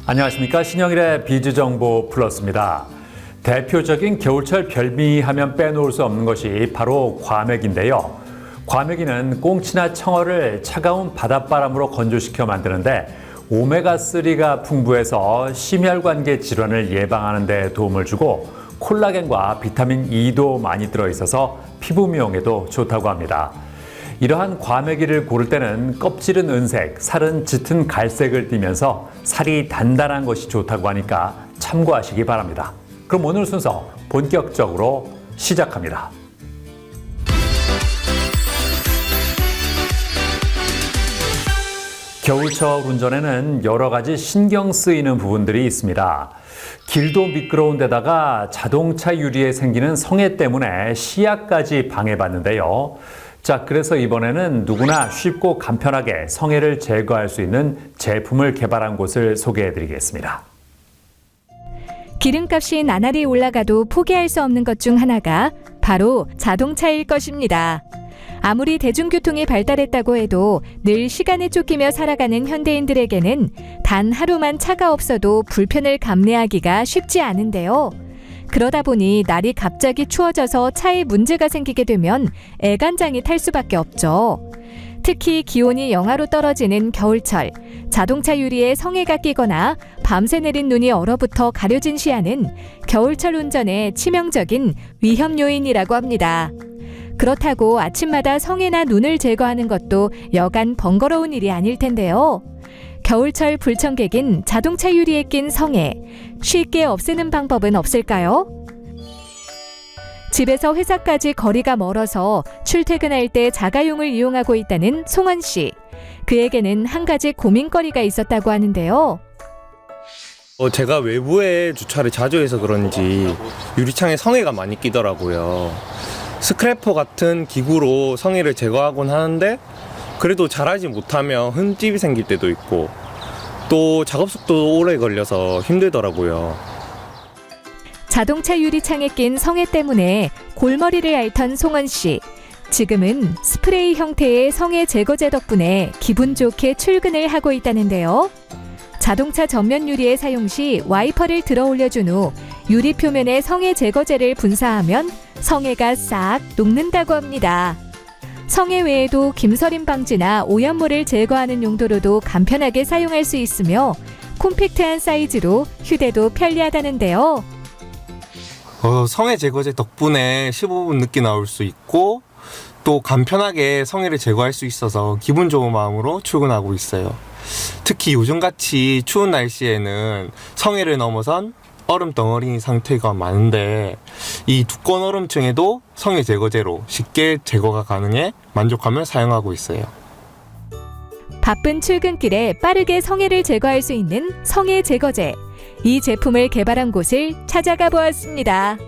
안녕하십니까. 신영일의 비즈정보 플러스입니다. 대표적인 겨울철 별미하면 빼놓을 수 없는 것이 바로 과메기인데요. 과메기는 꽁치나 청어를 차가운 바닷바람으로 건조시켜 만드는데 오메가3가 풍부해서 심혈관계 질환을 예방하는 데 도움을 주고 콜라겐과 비타민 E도 많이 들어있어서 피부 미용에도 좋다고 합니다. 이러한 과메기를 고를 때는 껍질은 은색, 살은 짙은 갈색을 띠면서 살이 단단한 것이 좋다고 하니까 참고하시기 바랍니다. 그럼 오늘 순서 본격적으로 시작합니다. 겨울철 운전에는 여러 가지 신경 쓰이는 부분들이 있습니다. 길도 미끄러운 데다가 자동차 유리에 생기는 성에 때문에 시야까지 방해받는데요. 자, 그래서 이번에는 누구나 쉽고 간편하게 성해를 제거할 수 있는 제품을 개발한 곳을 소개해드리겠습니다. 기름값이 나날이 올라가도 포기할 수 없는 것 중 하나가 바로 자동차일 것입니다. 아무리 대중교통이 발달했다고 해도 늘 시간에 쫓기며 살아가는 현대인들에게는 단 하루만 차가 없어도 불편을 감내하기가 쉽지 않은데요. 그러다 보니 날이 갑자기 추워져서 차에 문제가 생기게 되면 애간장이 탈 수밖에 없죠. 특히 기온이 영하로 떨어지는 겨울철, 자동차 유리에 성에가 끼거나 밤새 내린 눈이 얼어붙어 가려진 시야는 겨울철 운전의 치명적인 위험 요인이라고 합니다. 그렇다고 아침마다 성에나 눈을 제거하는 것도 여간 번거로운 일이 아닐 텐데요. 겨울철 불청객인 자동차 유리에 낀 성에 쉽게 없애는 방법은 없을까요? 집에서 회사까지 거리가 멀어서 출퇴근할 때 자가용을 이용하고 있다는 송원 씨. 그에게는 한 가지 고민거리가 있었다고 하는데요. 제가 외부에 주차를 자주 해서 그런지 유리창에 성에가 많이 끼더라고요. 스크래퍼 같은 기구로 성에를 제거하곤 하는데 그래도 잘하지 못하면 흠집이 생길 때도 있고 또 작업 속도도 오래 걸려서 힘들더라고요. 자동차 유리창에 낀 성에 때문에 골머리를 앓던 송원 씨. 지금은 스프레이 형태의 성에 제거제 덕분에 기분 좋게 출근을 하고 있다는데요. 자동차 전면 유리에 사용 시 와이퍼를 들어 올려준 후 유리 표면에 성에 제거제를 분사하면 성에가 싹 녹는다고 합니다. 성에 외에도 김서림 방지나 오염물을 제거하는 용도로도 간편하게 사용할 수 있으며 콤팩트한 사이즈로 휴대도 편리하다는데요. 성에 제거제 덕분에 15분 늦게 나올 수 있고 또 간편하게 성에를 제거할 수 있어서 기분 좋은 마음으로 출근하고 있어요. 특히 요즘같이 추운 날씨에는 성에를 넘어선 얼음 덩어리 상태가 많은데 이 두꺼운 얼음층에도 성에 제거제로 쉽게 제거가 가능해 만족하며 사용하고 있어요. 바쁜 출근길에 빠르게 성에를 제거할 수 있는 성에 제거제. 이 제품을 개발한 곳을 찾아가 보았습니다.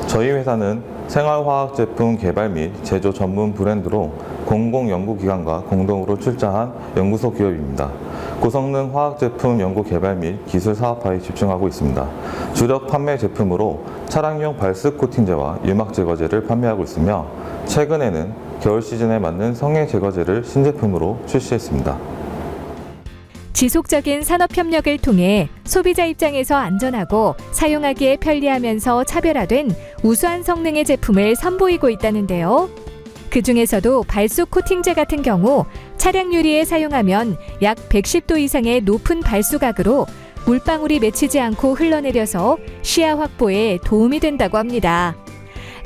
저희 회사는 생활화학 제품 개발 및 제조 전문 브랜드로 공공연구기관과 공동으로 출자한 연구소 기업입니다. 고성능 화학 제품 연구 개발 및 기술 사업화에 집중하고 있습니다. 주력 판매 제품으로 차량용 발습 코팅제와 유막 제거제를 판매하고 있으며 최근에는 겨울 시즌에 맞는 성에 제거제를 신제품으로 출시했습니다. 지속적인 산업협력을 통해 소비자 입장에서 안전하고 사용하기에 편리하면서 차별화된 우수한 성능의 제품을 선보이고 있다는데요. 그 중에서도 발수 코팅제 같은 경우 차량 유리에 사용하면 약 110도 이상의 높은 발수각으로 물방울이 맺히지 않고 흘러내려서 시야 확보에 도움이 된다고 합니다.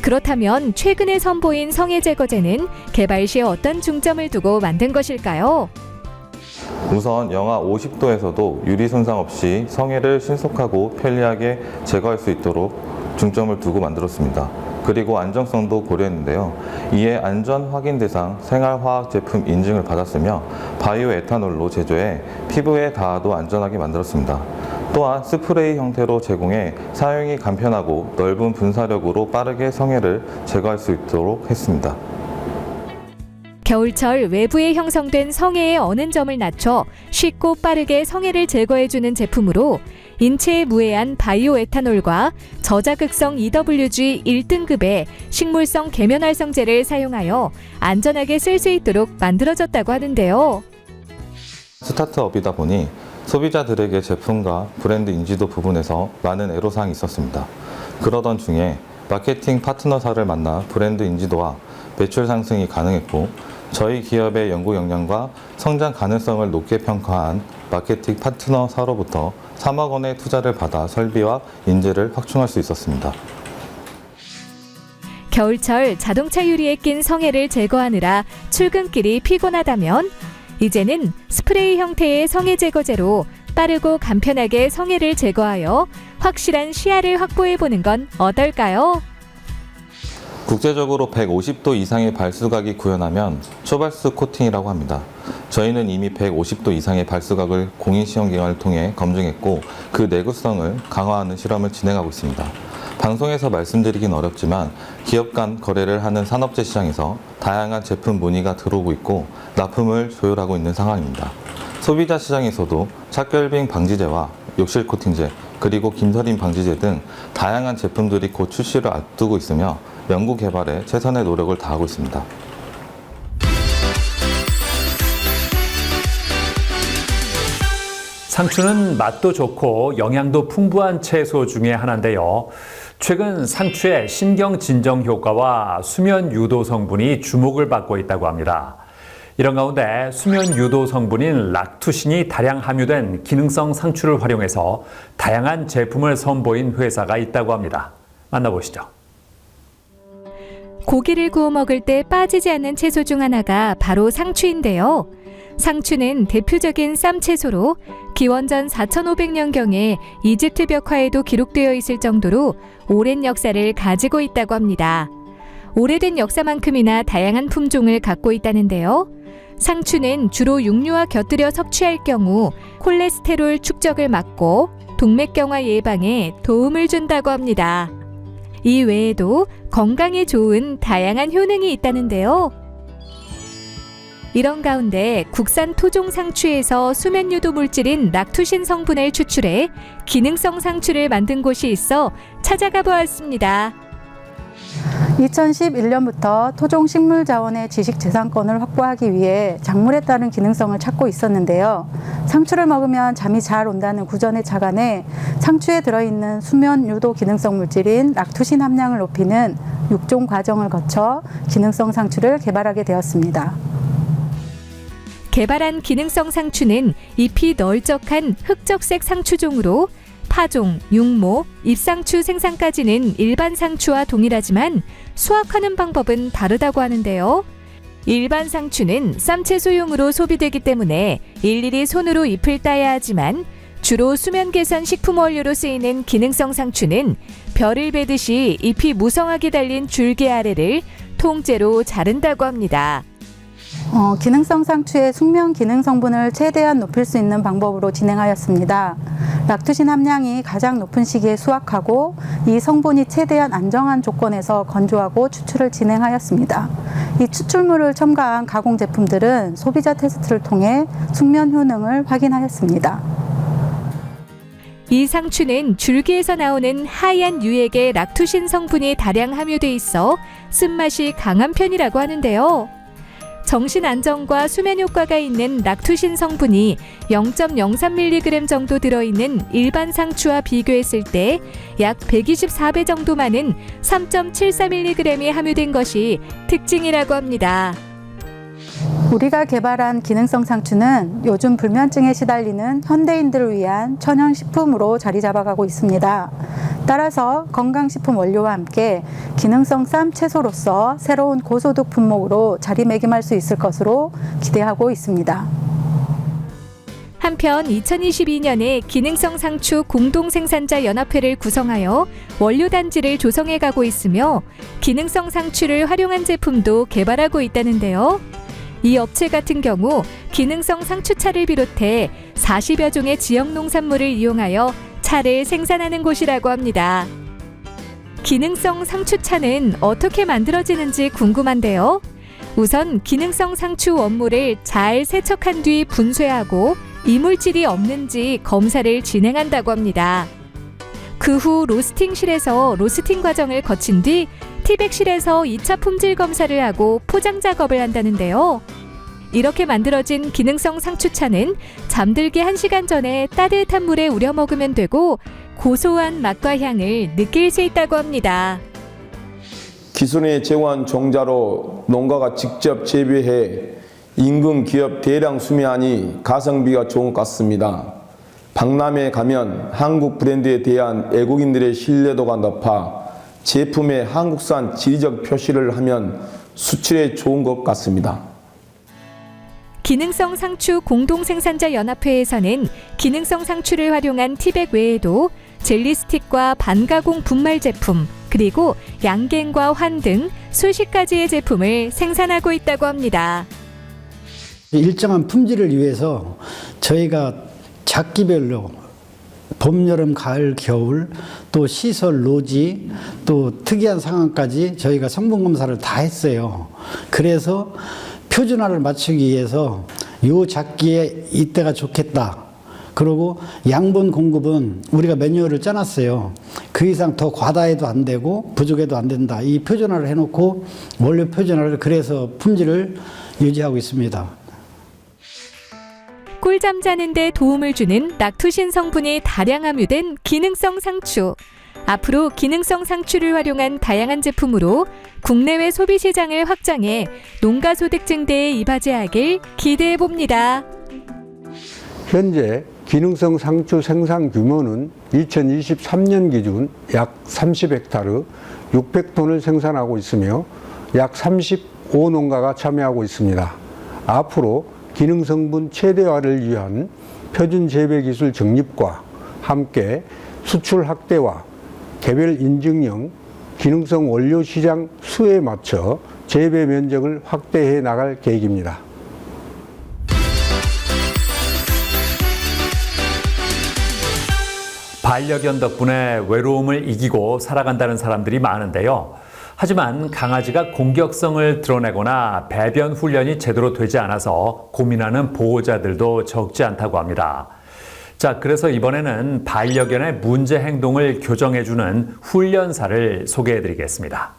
그렇다면 최근에 선보인 성에 제거제는 개발 시에 어떤 중점을 두고 만든 것일까요? 우선 영하 50도에서도 유리 손상 없이 성해를 신속하고 편리하게 제거할 수 있도록 중점을 두고 만들었습니다. 그리고 안정성도 고려했는데요. 이에 안전 확인 대상 생활화학 제품 인증을 받았으며 바이오 에탄올로 제조해 피부에 닿아도 안전하게 만들었습니다. 또한 스프레이 형태로 제공해 사용이 간편하고 넓은 분사력으로 빠르게 성해를 제거할 수 있도록 했습니다. 겨울철 외부에 형성된 성해의 어는 점을 낮춰 쉽고 빠르게 성해를 제거해주는 제품으로 인체에 무해한 바이오 에탄올과 저자극성 EWG 1등급의 식물성 계면활성제를 사용하여 안전하게 쓸 수 있도록 만들어졌다고 하는데요. 스타트업이다 보니 소비자들에게 제품과 브랜드 인지도 부분에서 많은 애로사항이 있었습니다. 그러던 중에 마케팅 파트너사를 만나 브랜드 인지도와 매출 상승이 가능했고, 저희 기업의 연구 역량과 성장 가능성을 높게 평가한 마케팅 파트너사로부터 3억 원의 투자를 받아 설비와 인재를 확충할 수 있었습니다. 겨울철 자동차 유리에 낀 성에를 제거하느라 출근길이 피곤하다면 이제는 스프레이 형태의 성에 제거제로 빠르고 간편하게 성에를 제거하여 확실한 시야를 확보해보는 건 어떨까요? 국제적으로 150도 이상의 발수각이 구현하면 초발수 코팅이라고 합니다. 저희는 이미 150도 이상의 발수각을 공인시험 기관을 통해 검증했고, 그 내구성을 강화하는 실험을 진행하고 있습니다. 방송에서 말씀드리긴 어렵지만 기업 간 거래를 하는 산업재 시장에서 다양한 제품 문의가 들어오고 있고 납품을 조율하고 있는 상황입니다. 소비자 시장에서도 착결빙 방지제와 욕실 코팅제, 그리고 김서림 방지제 등 다양한 제품들이 곧 출시를 앞두고 있으며 연구 개발에 최선의 노력을 다하고 있습니다. 상추는 맛도 좋고 영양도 풍부한 채소 중에 하나인데요. 최근 상추의 신경 진정 효과와 수면 유도 성분이 주목을 받고 있다고 합니다. 이런 가운데 수면 유도 성분인 락투신이 다량 함유된 기능성 상추를 활용해서 다양한 제품을 선보인 회사가 있다고 합니다. 만나보시죠. 고기를 구워 먹을 때 빠지지 않는 채소 중 하나가 바로 상추인데요. 상추는 대표적인 쌈채소로 기원전 4500년경에 이집트 벽화에도 기록되어 있을 정도로 오랜 역사를 가지고 있다고 합니다. 오래된 역사만큼이나 다양한 품종을 갖고 있다는데요. 상추는 주로 육류와 곁들여 섭취할 경우 콜레스테롤 축적을 막고 동맥경화 예방에 도움을 준다고 합니다. 이 외에도 건강에 좋은 다양한 효능이 있다는데요. 이런 가운데 국산 토종 상추에서 수면 유도 물질인 락투신 성분을 추출해 기능성 상추를 만든 곳이 있어 찾아가 보았습니다. 2011년부터 토종식물자원의 지식재산권을 확보하기 위해 작물에 따른 기능성을 찾고 있었는데요. 상추를 먹으면 잠이 잘 온다는 구전에 착안해 상추에 들어있는 수면 유도 기능성 물질인 락투신 함량을 높이는 6종 과정을 거쳐 기능성 상추를 개발하게 되었습니다. 개발한 기능성 상추는 잎이 널쩍한 흑적색 상추종으로 파종, 육모, 잎상추 생산까지는 일반 상추와 동일하지만 수확하는 방법은 다르다고 하는데요. 일반 상추는 쌈채소용으로 소비되기 때문에 일일이 손으로 잎을 따야 하지만 주로 수면 개선 식품 원료로 쓰이는 기능성 상추는 벼를 베듯이 잎이 무성하게 달린 줄기 아래를 통째로 자른다고 합니다. 기능성 상추의 숙면 기능 성분을 최대한 높일 수 있는 방법으로 진행하였습니다. 락투신 함량이 가장 높은 시기에 수확하고 이 성분이 최대한 안정한 조건에서 건조하고 추출을 진행하였습니다. 이 추출물을 첨가한 가공 제품들은 소비자 테스트를 통해 숙면 효능을 확인하였습니다. 이 상추는 줄기에서 나오는 하얀 유액에 락투신 성분이 다량 함유돼 있어 쓴맛이 강한 편이라고 하는데요. 정신 안정과 수면 효과가 있는 락투신 성분이 0.03mg 정도 들어있는 일반 상추와 비교했을 때 약 124배 정도 많은 3.74mg이 함유된 것이 특징이라고 합니다. 우리가 개발한 기능성 상추는 요즘 불면증에 시달리는 현대인들을 위한 천연식품으로 자리 잡아가고 있습니다. 따라서 건강식품 원료와 함께 기능성 쌈 채소로서 새로운 고소득 품목으로 자리매김할 수 있을 것으로 기대하고 있습니다. 한편 2022년에 기능성 상추 공동생산자 연합회를 구성하여 원료단지를 조성해 가고 있으며 기능성 상추를 활용한 제품도 개발하고 있다는데요. 이 업체 같은 경우 기능성 상추차를 비롯해 40여 종의 지역 농산물을 이용하여 차를 생산하는 곳이라고 합니다. 기능성 상추차는 어떻게 만들어지는지 궁금한데요. 우선 기능성 상추 원물을 잘 세척한 뒤 분쇄하고 이물질이 없는지 검사를 진행한다고 합니다. 그 후 로스팅실에서 로스팅 과정을 거친 뒤 티백실에서 2차 품질 검사를 하고 포장 작업을 한다는데요. 이렇게 만들어진 기능성 상추차는 잠들기 1시간 전에 따뜻한 물에 우려 먹으면 되고 고소한 맛과 향을 느낄 수 있다고 합니다. 기존의 재원 종자로 농가가 직접 재배해 인근 기업 대량 수매하니 가성비가 좋은 것 같습니다. 박람회에 가면 한국 브랜드에 대한 애국인들의 신뢰도가 높아 제품에 한국산 지리적 표시를 하면 수출에 좋은 것 같습니다. 기능성 상추 공동생산자 연합회에서는 기능성 상추를 활용한 티백 외에도 젤리 스틱과 반가공 분말 제품, 그리고 양갱과 환 등 수십 가지의 제품을 생산하고 있다고 합니다. 일정한 품질을 위해서 저희가 작기별로 봄, 여름, 가을, 겨울, 또 시설, 노지, 또 특이한 상황까지 저희가 성분 검사를 다 했어요. 그래서 표준화를 맞추기 위해서 요 작기에 이때가 좋겠다. 그리고 양분 공급은 우리가 매뉴얼을 짜놨어요. 그 이상 더 과다해도 안 되고 부족해도 안 된다. 이 표준화를 해놓고 원료 표준화를 그래서 품질을 유지하고 있습니다. 꿀잠 자는 데 도움을 주는 락투신 성분이 다량 함유된 기능성 상추. 앞으로 기능성 상추를 활용한 다양한 제품으로 국내외 소비 시장을 확장해 농가 소득 증대에 이바지하길 기대해 봅니다. 현재 기능성 상추 생산 규모는 2023년 기준 약 30헥타르 600톤을 생산하고 있으며 약 35농가가 참여하고 있습니다. 앞으로 기능성분 최대화를 위한 표준 재배 기술 정립과 함께 수출 확대와 개별 인증형 기능성 원료 시장 수에 맞춰 재배 면적을 확대해 나갈 계획입니다. 반려견 덕분에 외로움을 이기고 살아간다는 사람들이 많은데요. 하지만 강아지가 공격성을 드러내거나 배변 훈련이 제대로 되지 않아서 고민하는 보호자들도 적지 않다고 합니다. 자, 그래서 이번에는 반려견의 문제 행동을 교정해주는 훈련사를 소개해드리겠습니다.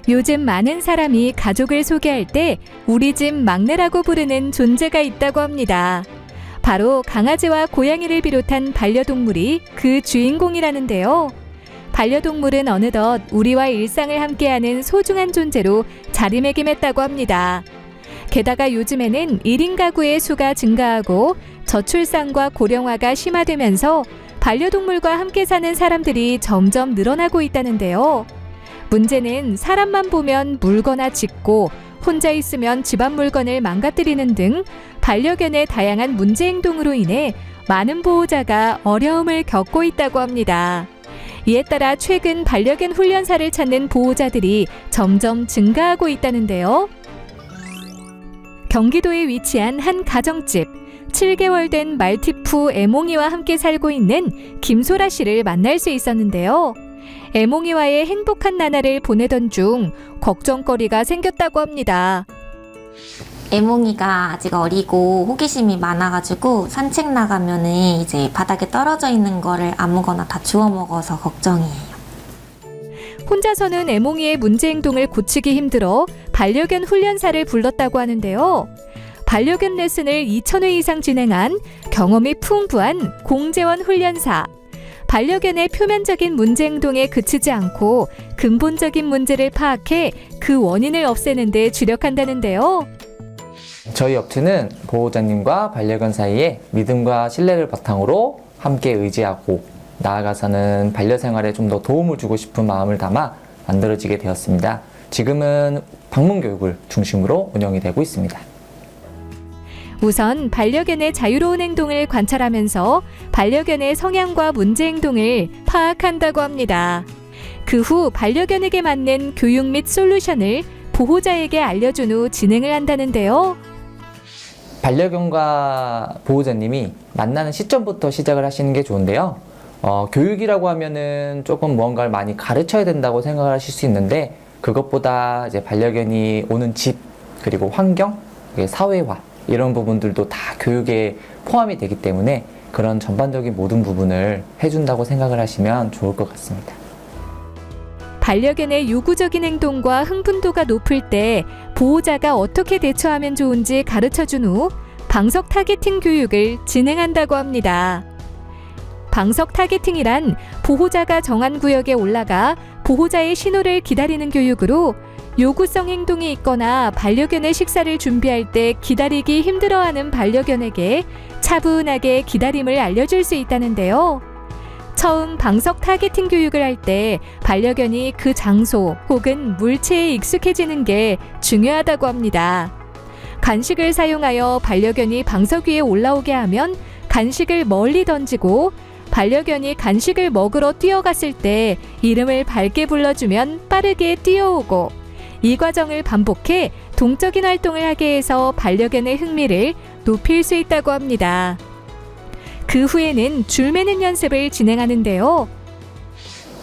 요즘 많은 사람이 가족을 소개할 때 우리 집 막내라고 부르는 존재가 있다고 합니다. 바로 강아지와 고양이를 비롯한 반려동물이 그 주인공이라는데요. 반려동물은 어느덧 우리와 일상을 함께하는 소중한 존재로 자리매김했다고 합니다. 게다가 요즘에는 1인 가구의 수가 증가하고 저출산과 고령화가 심화되면서 반려동물과 함께 사는 사람들이 점점 늘어나고 있다는데요. 문제는 사람만 보면 물거나 짖고 혼자 있으면 집안 물건을 망가뜨리는 등 반려견의 다양한 문제 행동으로 인해 많은 보호자가 어려움을 겪고 있다고 합니다. 이에 따라 최근 반려견 훈련사를 찾는 보호자들이 점점 증가하고 있다는데요. 경기도에 위치한 한 가정집, 7개월 된 말티푸 애몽이와 함께 살고 있는 김소라 씨를 만날 수 있었는데요. 애몽이와의 행복한 나날을 보내던 중 걱정거리가 생겼다고 합니다. 애몽이가 아직 어리고 호기심이 많아가지고 산책 나가면은 이제 바닥에 떨어져 있는 거를 아무거나 다 주워 먹어서 걱정이에요. 혼자서는 애몽이의 문제 행동을 고치기 힘들어 반려견 훈련사를 불렀다고 하는데요. 반려견 레슨을 2,000회 이상 진행한 경험이 풍부한 공재원 훈련사. 반려견의 표면적인 문제 행동에 그치지 않고 근본적인 문제를 파악해 그 원인을 없애는 데 주력한다는데요. 저희 업체는 보호자님과 반려견 사이에 믿음과 신뢰를 바탕으로 함께 의지하고 나아가서는 반려생활에 좀 더 도움을 주고 싶은 마음을 담아 만들어지게 되었습니다. 지금은 방문 교육을 중심으로 운영이 되고 있습니다. 우선 반려견의 자유로운 행동을 관찰하면서 반려견의 성향과 문제 행동을 파악한다고 합니다. 그 후 반려견에게 맞는 교육 및 솔루션을 보호자에게 알려준 후 진행을 한다는데요. 반려견과 보호자님이 만나는 시점부터 시작을 하시는 게 좋은데요. 교육이라고 하면은 조금 무언가를 많이 가르쳐야 된다고 생각을 하실 수 있는데 그것보다 이제 반려견이 오는 집 그리고 환경, 사회화 이런 부분들도 다 교육에 포함이 되기 때문에 그런 전반적인 모든 부분을 해준다고 생각을 하시면 좋을 것 같습니다. 반려견의 요구적인 행동과 흥분도가 높을 때 보호자가 어떻게 대처하면 좋은지 가르쳐준 후 방석 타겟팅 교육을 진행한다고 합니다. 방석 타겟팅이란 보호자가 정한 구역에 올라가 보호자의 신호를 기다리는 교육으로 요구성 행동이 있거나 반려견의 식사를 준비할 때 기다리기 힘들어하는 반려견에게 차분하게 기다림을 알려줄 수 있다는데요. 처음 방석 타겟팅 교육을 할 때 반려견이 그 장소 혹은 물체에 익숙해지는 게 중요하다고 합니다. 간식을 사용하여 반려견이 방석 위에 올라오게 하면 간식을 멀리 던지고, 반려견이 간식을 먹으러 뛰어갔을 때 이름을 밝게 불러주면 빠르게 뛰어오고, 이 과정을 반복해 동적인 활동을 하게 해서 반려견의 흥미를 높일 수 있다고 합니다. 그 후에는 줄 매는 연습을 진행하는데요.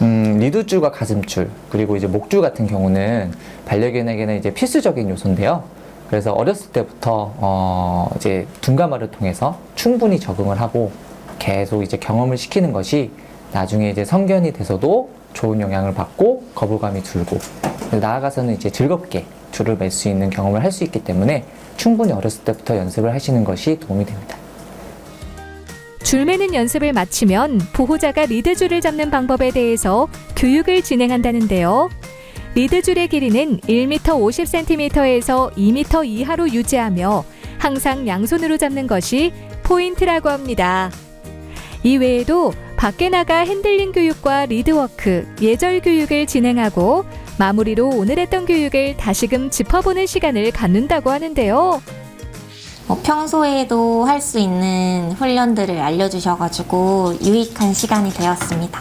리드줄과 가슴줄, 그리고 이제 목줄 경우는 반려견에게는 이제 필수적인 요소인데요. 그래서 어렸을 때부터 이제 둔감화를 통해서 충분히 적응을 하고 계속 이제 경험을 시키는 것이 나중에 이제 성견이 돼서도 좋은 영향을 받고 거부감이 줄고, 나아가서는 이제 즐겁게 줄을 맬 수 있는 경험을 할 수 있기 때문에 충분히 어렸을 때부터 연습을 하시는 것이 도움이 됩니다. 줄 매는 연습을 마치면 보호자가 리드줄을 잡는 방법에 대해서 교육을 진행한다는데요. 리드줄의 길이는 1m 50cm에서 2m 이하로 유지하며 항상 양손으로 잡는 것이 포인트라고 합니다. 이 외에도 밖에 나가 핸들링 교육과 리드워크, 예절 교육을 진행하고 마무리로 오늘 했던 교육을 다시금 짚어보는 시간을 갖는다고 하는데요. 평소에도 할 수 있는 훈련들을 알려주셔가지고 유익한 시간이 되었습니다.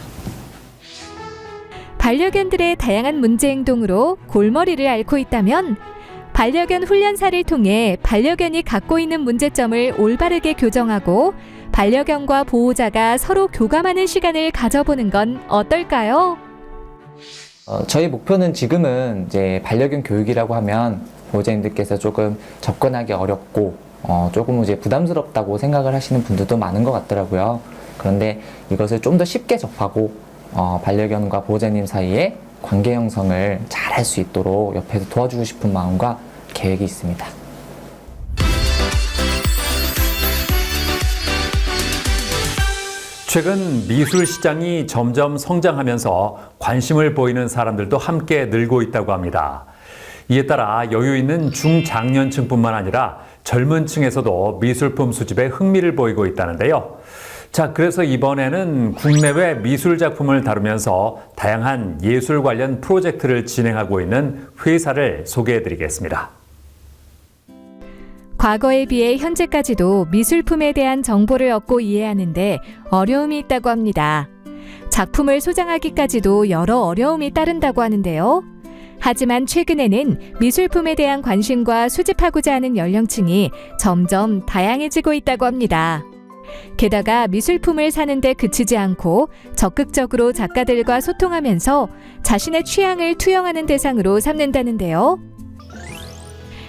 반려견들의 다양한 문제 행동으로 골머리를 앓고 있다면 반려견 훈련사를 통해 반려견이 갖고 있는 문제점을 올바르게 교정하고 반려견과 보호자가 서로 교감하는 시간을 가져보는 건 어떨까요? 저희 목표는 지금은 이제 반려견 교육이라고 하면 보호자님들께서 조금 접근하기 어렵고 조금 이제 부담스럽다고 생각을 하시는 분들도 많은 것 같더라고요. 그런데 이것을 좀 더 쉽게 접하고 반려견과 보호자님 사이에 관계 형성을 잘 할 수 있도록 옆에서 도와주고 싶은 마음과 계획이 있습니다. 최근 미술 시장이 점점 성장하면서 관심을 보이는 사람들도 함께 늘고 있다고 합니다. 이에 따라 여유 있는 중장년층뿐만 아니라 젊은 층에서도 미술품 수집에 흥미를 보이고 있다는데요. 자, 그래서 이번에는 국내외 미술 작품을 다루면서 다양한 예술 관련 프로젝트를 진행하고 있는 회사를 소개해드리겠습니다. 과거에 비해 현재까지도 미술품에 대한 정보를 얻고 이해하는데 어려움이 있다고 합니다. 작품을 소장하기까지도 여러 어려움이 따른다고 하는데요. 하지만 최근에는 미술품에 대한 관심과 수집하고자 하는 연령층이 점점 다양해지고 있다고 합니다. 게다가 미술품을 사는데 그치지 않고 적극적으로 작가들과 소통하면서 자신의 취향을 투영하는 대상으로 삼는다는데요.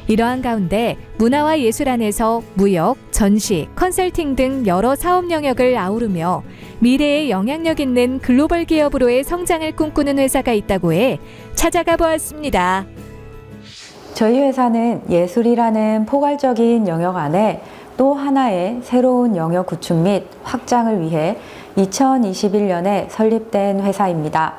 이러한 가운데 문화와 예술 안에서 무역, 전시, 컨설팅 등 여러 사업 영역을 아우르며 미래에 영향력 있는 글로벌 기업으로의 성장을 꿈꾸는 회사가 있다고 해 찾아가 보았습니다. 저희 회사는 예술이라는 포괄적인 영역 안에 또 하나의 새로운 영역 구축 및 확장을 위해 2021년에 설립된 회사입니다.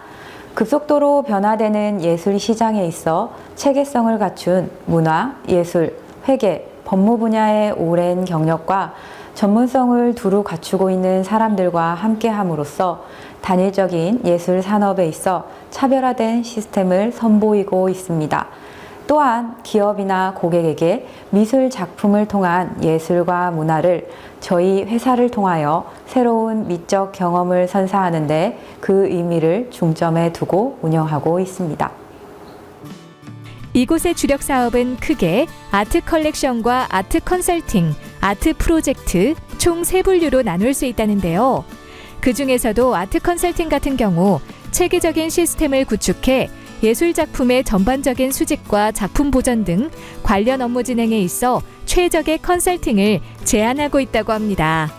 급속도로 변화되는 예술 시장에 있어 체계성을 갖춘 문화, 예술, 회계, 법무 분야의 오랜 경력과 전문성을 두루 갖추고 있는 사람들과 함께함으로써 단일적인 예술 산업에 있어 차별화된 시스템을 선보이고 있습니다. 또한 기업이나 고객에게 미술 작품을 통한 예술과 문화를 저희 회사를 통하여 새로운 미적 경험을 선사하는 데 그 의미를 중점에 두고 운영하고 있습니다. 이곳의 주력 사업은 크게 아트 컬렉션과 아트 컨설팅, 아트 프로젝트 총 3분류로 나눌 수 있다는데요. 그 중에서도 아트 컨설팅 같은 경우 체계적인 시스템을 구축해 예술 작품의 전반적인 수집과 작품 보전 등 관련 업무 진행에 있어 최적의 컨설팅을 제안하고 있다고 합니다.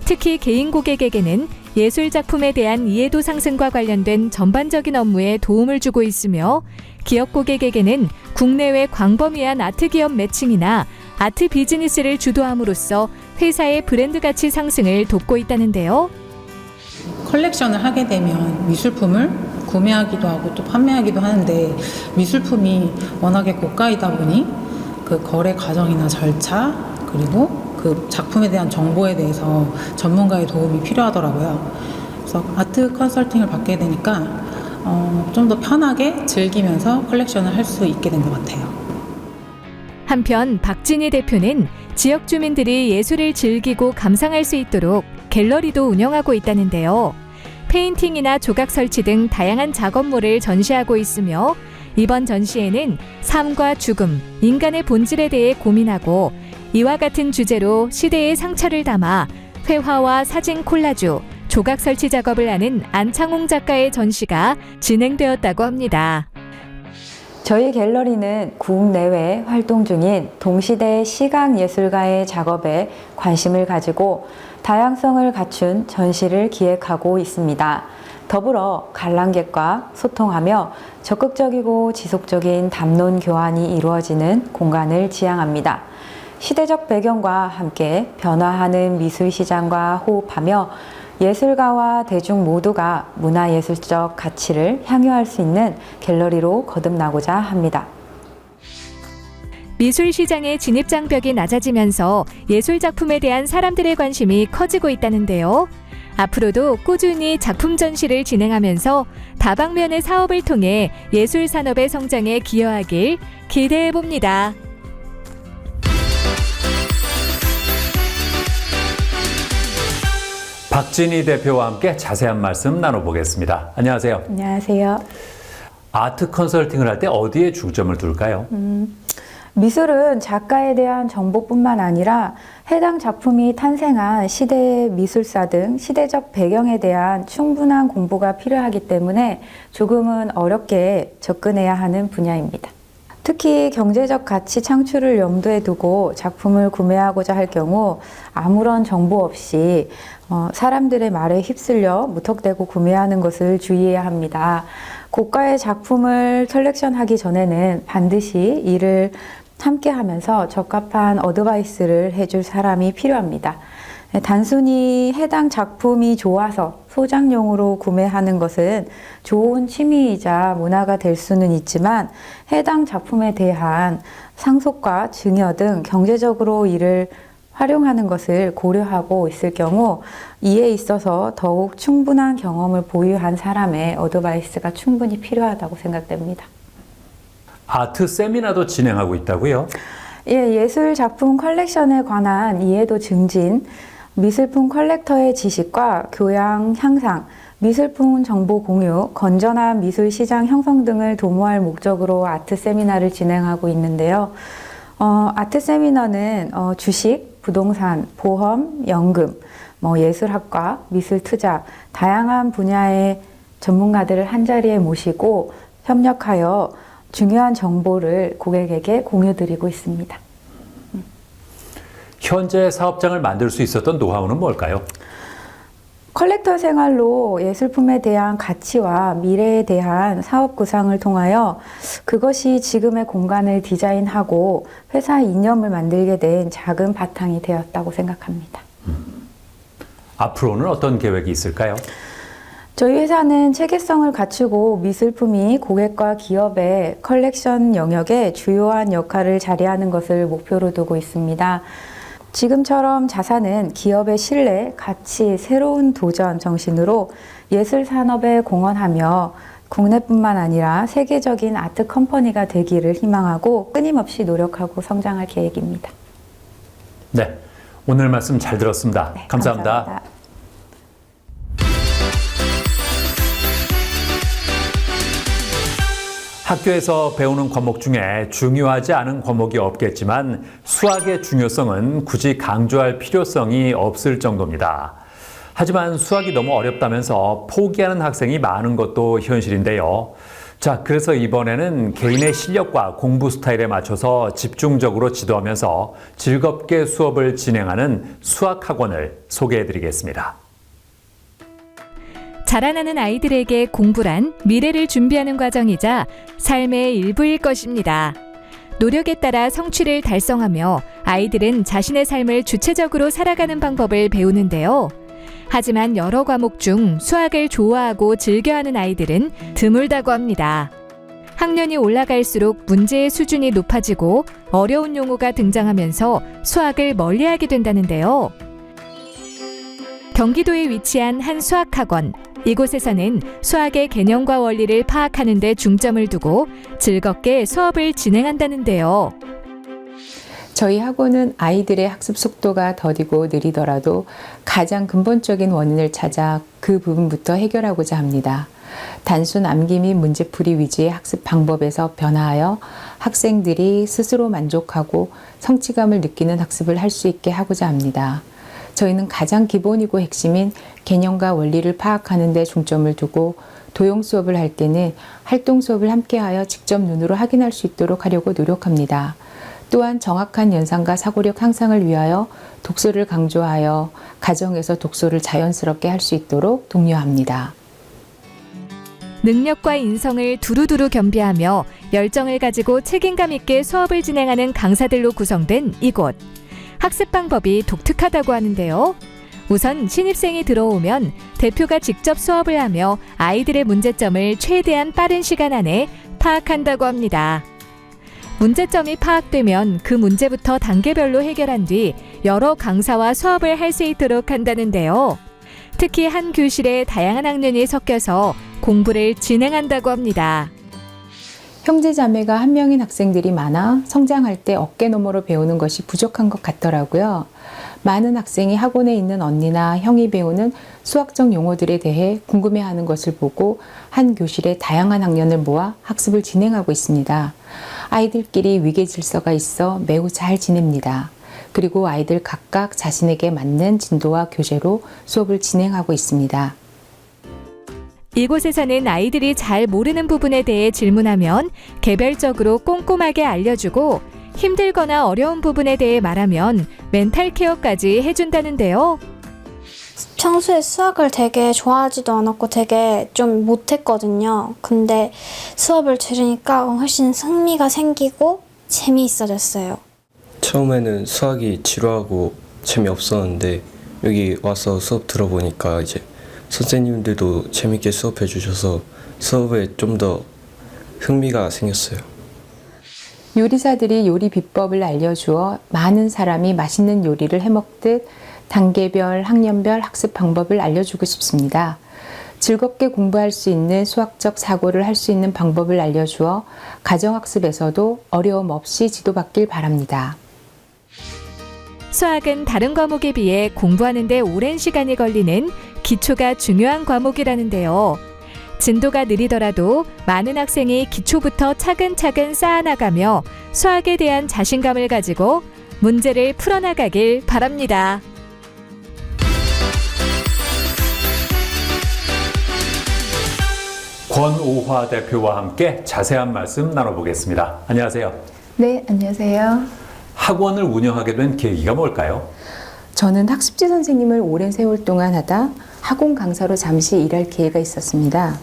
특히 개인 고객에게는 예술 작품에 대한 이해도 상승과 관련된 전반적인 업무에 도움을 주고 있으며 기업 고객에게는 국내외 광범위한 아트 기업 매칭이나 아트 비즈니스를 주도함으로써 회사의 브랜드 가치 상승을 돕고 있다는데요. 컬렉션을 하게 되면 미술품을 구매하기도 하고 또 판매하기도 하는데 미술품이 워낙에 고가이다 보니 그 거래 과정이나 절차 그리고 그 작품에 대한 정보에 대해서 전문가의 도움이 필요하더라고요. 그래서 아트 컨설팅을 받게 되니까 좀 더 편하게 즐기면서 컬렉션을 할 수 있게 된 것 같아요. 한편 박진희 대표는 지역 주민들이 예술을 즐기고 감상할 수 있도록 갤러리도 운영하고 있다는데요. 페인팅이나 조각 설치 등 다양한 작업물을 전시하고 있으며 이번 전시회는 삶과 죽음, 인간의 본질에 대해 고민하고 이와 같은 주제로 시대의 상처를 담아 회화와 사진 콜라주, 조각 설치 작업을 하는 안창홍 작가의 전시가 진행되었다고 합니다. 저희 갤러리는 국내외 활동 중인 동시대 시각예술가의 작업에 관심을 가지고 다양성을 갖춘 전시를 기획하고 있습니다. 더불어 관람객과 소통하며 적극적이고 지속적인 담론 교환이 이루어지는 공간을 지향합니다. 시대적 배경과 함께 변화하는 미술 시장과 호흡하며 예술가와 대중 모두가 문화예술적 가치를 향유할 수 있는 갤러리로 거듭나고자 합니다. 미술 시장의 진입 장벽이 낮아지면서 예술 작품에 대한 사람들의 관심이 커지고 있다는데요. 앞으로도 꾸준히 작품 전시를 진행하면서 다방면의 사업을 통해 예술 산업의 성장에 기여하길 기대해 봅니다. 박진희 대표와 함께 자세한 말씀 나눠보겠습니다. 안녕하세요. 안녕하세요. 아트 컨설팅을 할 때 어디에 중점을 둘까요? 미술은 작가에 대한 정보뿐만 아니라 해당 작품이 탄생한 시대의 미술사 등 시대적 배경에 대한 충분한 공부가 필요하기 때문에 조금은 어렵게 접근해야 하는 분야입니다. 특히 경제적 가치 창출을 염두에 두고 작품을 구매하고자 할 경우 아무런 정보 없이 사람들의 말에 휩쓸려 무턱대고 구매하는 것을 주의해야 합니다. 고가의 작품을 컬렉션하기 전에는 반드시 이를 함께 하면서 적합한 어드바이스를 해줄 사람이 필요합니다. 단순히 해당 작품이 좋아서 소장용으로 구매하는 것은 좋은 취미이자 문화가 될 수는 있지만 해당 작품에 대한 상속과 증여 등 경제적으로 이를 활용하는 것을 고려하고 있을 경우 이에 있어서 더욱 충분한 경험을 보유한 사람의 어드바이스가 충분히 필요하다고 생각됩니다. 아트 세미나도 진행하고 있다고요? 예, 예술 작품 컬렉션에 관한 이해도 증진, 미술품 컬렉터의 지식과 교양 향상, 미술품 정보 공유, 건전한 미술 시장 형성 등을 도모할 목적으로 아트 세미나를 진행하고 있는데요. 아트 세미나는 주식, 부동산, 보험, 연금, 예술학과, 미술 투자, 다양한 분야의 전문가들을 한자리에 모시고 협력하여 중요한 정보를 고객에게 공유드리고 있습니다. 현재 사업장을 만들 수 있었던 노하우는 뭘까요? 컬렉터 생활로 예술품에 대한 가치와 미래에 대한 사업 구상을 통하여 그것이 지금의 공간을 디자인하고 회사 이념을 만들게 된 작은 바탕이 되었다고 생각합니다. 앞으로는 어떤 계획이 있을까요? 저희 회사는 체계성을 갖추고 미술품이 고객과 기업의 컬렉션 영역에 주요한 역할을 자리하는 것을 목표로 두고 있습니다. 지금처럼 자산은 기업의 신뢰, 가치, 새로운 도전 정신으로 예술 산업에 공헌하며 국내뿐만 아니라 세계적인 아트 컴퍼니가 되기를 희망하고 끊임없이 노력하고 성장할 계획입니다. 네, 오늘 말씀 잘 들었습니다. 네, 감사합니다. 학교에서 배우는 과목 중에 중요하지 않은 과목이 없겠지만 수학의 중요성은 굳이 강조할 필요성이 없을 정도입니다. 하지만 수학이 너무 어렵다면서 포기하는 학생이 많은 것도 현실인데요. 자, 그래서 이번에는 개인의 실력과 공부 스타일에 맞춰서 집중적으로 지도하면서 즐겁게 수업을 진행하는 수학학원을 소개해 드리겠습니다. 자라나는 아이들에게 공부란 미래를 준비하는 과정이자 삶의 일부일 것입니다. 노력에 따라 성취를 달성하며 아이들은 자신의 삶을 주체적으로 살아가는 방법을 배우는데요. 하지만 여러 과목 중 수학을 좋아하고 즐겨하는 아이들은 드물다고 합니다. 학년이 올라갈수록 문제의 수준이 높아지고 어려운 용어가 등장하면서 수학을 멀리하게 된다는데요. 경기도에 위치한 한 수학학원. 이곳에서는 수학의 개념과 원리를 파악하는 데 중점을 두고 즐겁게 수업을 진행한다는데요. 저희 학원은 아이들의 학습 속도가 더디고 느리더라도 가장 근본적인 원인을 찾아 그 부분부터 해결하고자 합니다. 단순 암기 및 문제풀이 위주의 학습 방법에서 변화하여 학생들이 스스로 만족하고 성취감을 느끼는 학습을 할 수 있게 하고자 합니다. 저희는 가장 기본이고 핵심인 개념과 원리를 파악하는 데 중점을 두고 도형 수업을 할 때는 활동 수업을 함께하여 직접 눈으로 확인할 수 있도록 하려고 노력합니다. 또한 정확한 연상과 사고력 향상을 위하여 독서를 강조하여 가정에서 독서를 자연스럽게 할 수 있도록 독려합니다. 능력과 인성을 두루두루 겸비하며 열정을 가지고 책임감 있게 수업을 진행하는 강사들로 구성된 이곳. 학습 방법이 독특하다고 하는데요. 우선 신입생이 들어오면 대표가 직접 수업을 하며 아이들의 문제점을 최대한 빠른 시간 안에 파악한다고 합니다. 문제점이 파악되면 그 문제부터 단계별로 해결한 뒤 여러 강사와 수업을 할 수 있도록 한다는데요. 특히 한 교실에 다양한 학년이 섞여서 공부를 진행한다고 합니다. 형제 자매가 한 명인 학생들이 많아 성장할 때 어깨 너머로 배우는 것이 부족한 것 같더라고요. 많은 학생이 학원에 있는 언니나 형이 배우는 수학적 용어들에 대해 궁금해하는 것을 보고 한 교실에 다양한 학년을 모아 학습을 진행하고 있습니다. 아이들끼리 위계 질서가 있어 매우 잘 지냅니다. 그리고 아이들 각각 자신에게 맞는 진도와 교재로 수업을 진행하고 있습니다. 이곳에서는 아이들이 잘 모르는 부분에 대해 질문하면 개별적으로 꼼꼼하게 알려주고 힘들거나 어려운 부분에 대해 말하면 멘탈 케어까지 해준다는데요. 평소에 수학을 되게 좋아하지도 않았고 되게 좀 못했거든요. 근데 수업을 들으니까 훨씬 흥미가 생기고 재미있어졌어요. 처음에는 수학이 지루하고 재미없었는데 여기 와서 수업 들어보니까 이제 선생님들도 재밌게 수업해 주셔서 수업에 좀 더 흥미가 생겼어요. 요리사들이 요리 비법을 알려주어 많은 사람이 맛있는 요리를 해먹듯 단계별, 학년별 학습 방법을 알려주고 싶습니다. 즐겁게 공부할 수 있는 수학적 사고를 할 수 있는 방법을 알려주어 가정학습에서도 어려움 없이 지도받길 바랍니다. 수학은 다른 과목에 비해 공부하는 데 오랜 시간이 걸리는 기초가 중요한 과목이라는데요. 진도가 느리더라도 많은 학생이 기초부터 차근차근 쌓아나가며 수학에 대한 자신감을 가지고 문제를 풀어나가길 바랍니다. 권오화 대표와 함께 자세한 말씀 나눠보겠습니다. 안녕하세요. 네, 안녕하세요. 학원을 운영하게 된 계기가 뭘까요? 저는 학습지 선생님을 오랜 세월 동안 하다 학원 강사로 잠시 일할 기회가 있었습니다.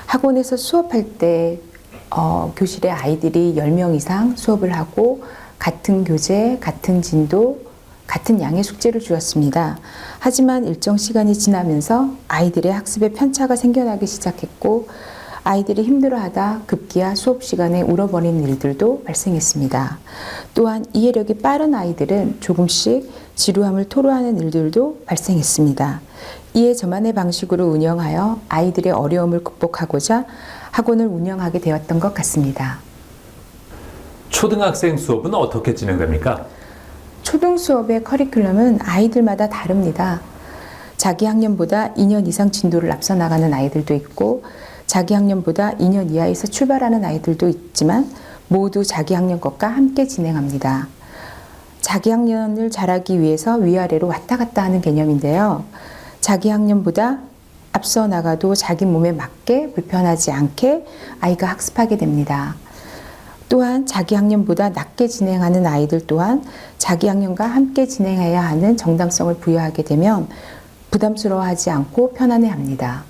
학원에서 수업할 때 교실에 아이들이 10명 이상 수업을 하고 같은 교재, 같은 진도, 같은 양의 숙제를 주었습니다. 하지만 일정 시간이 지나면서 아이들의 학습에 편차가 생겨나기 시작했고 아이들이 힘들어하다 급기야 수업 시간에 울어버리는 일들도 발생했습니다. 또한 이해력이 빠른 아이들은 조금씩 지루함을 토로하는 일들도 발생했습니다. 이에 저만의 방식으로 운영하여 아이들의 어려움을 극복하고자 학원을 운영하게 되었던 것 같습니다. 초등학생 수업은 어떻게 진행됩니까? 초등 수업의 커리큘럼은 아이들마다 다릅니다. 자기 학년보다 2년 이상 진도를 앞서 나가는 아이들도 있고 자기 학년보다 2년 이하에서 출발하는 아이들도 있지만 모두 자기 학년 것과 함께 진행합니다. 자기 학년을 잘하기 위해서 위아래로 왔다 갔다 하는 개념인데요. 자기 학년보다 앞서 나가도 자기 몸에 맞게 불편하지 않게 아이가 학습하게 됩니다. 또한 자기 학년보다 낮게 진행하는 아이들 또한 자기 학년과 함께 진행해야 하는 정당성을 부여하게 되면 부담스러워하지 않고 편안해합니다.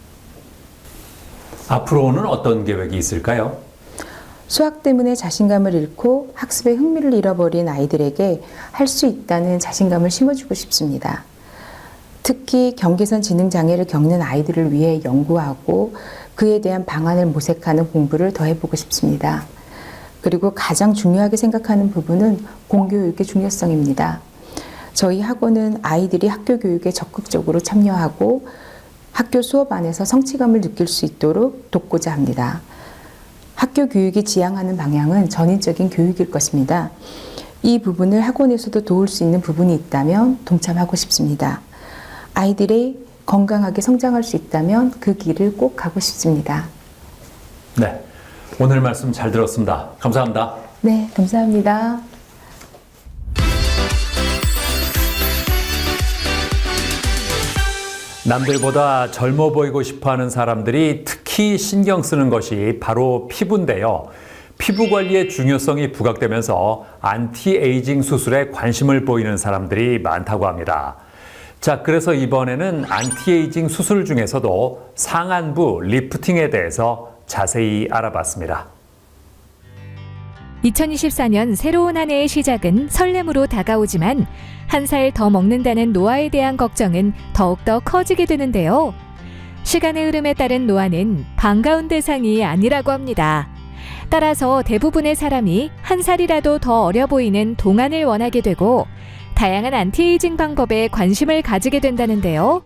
앞으로는 어떤 계획이 있을까요? 수학 때문에 자신감을 잃고 학습에 흥미를 잃어버린 아이들에게 할 수 있다는 자신감을 심어주고 싶습니다. 특히 경계선 지능 장애를 겪는 아이들을 위해 연구하고 그에 대한 방안을 모색하는 공부를 더 해보고 싶습니다. 그리고 가장 중요하게 생각하는 부분은 공교육의 중요성입니다. 저희 학원은 아이들이 학교 교육에 적극적으로 참여하고 학교 수업 안에서 성취감을 느낄 수 있도록 돕고자 합니다. 학교 교육이 지향하는 방향은 전인적인 교육일 것입니다. 이 부분을 학원에서도 도울 수 있는 부분이 있다면 동참하고 싶습니다. 아이들이 건강하게 성장할 수 있다면 그 길을 꼭 가고 싶습니다. 네, 오늘 말씀 잘 들었습니다. 감사합니다. 네, 감사합니다. 남들보다 젊어 보이고 싶어하는 사람들이 특히 신경 쓰는 것이 바로 피부인데요. 피부 관리의 중요성이 부각되면서 안티에이징 수술에 관심을 보이는 사람들이 많다고 합니다. 자, 그래서 이번에는 안티에이징 수술 중에서도 상안부 리프팅에 대해서 자세히 알아봤습니다. 2024년 새로운 한 해의 시작은 설렘으로 다가오지만 한 살 더 먹는다는 노화에 대한 걱정은 더욱더 커지게 되는데요. 시간의 흐름에 따른 노화는 반가운 대상이 아니라고 합니다. 따라서 대부분의 사람이 한 살이라도 더 어려 보이는 동안을 원하게 되고 다양한 안티에이징 방법에 관심을 가지게 된다는데요.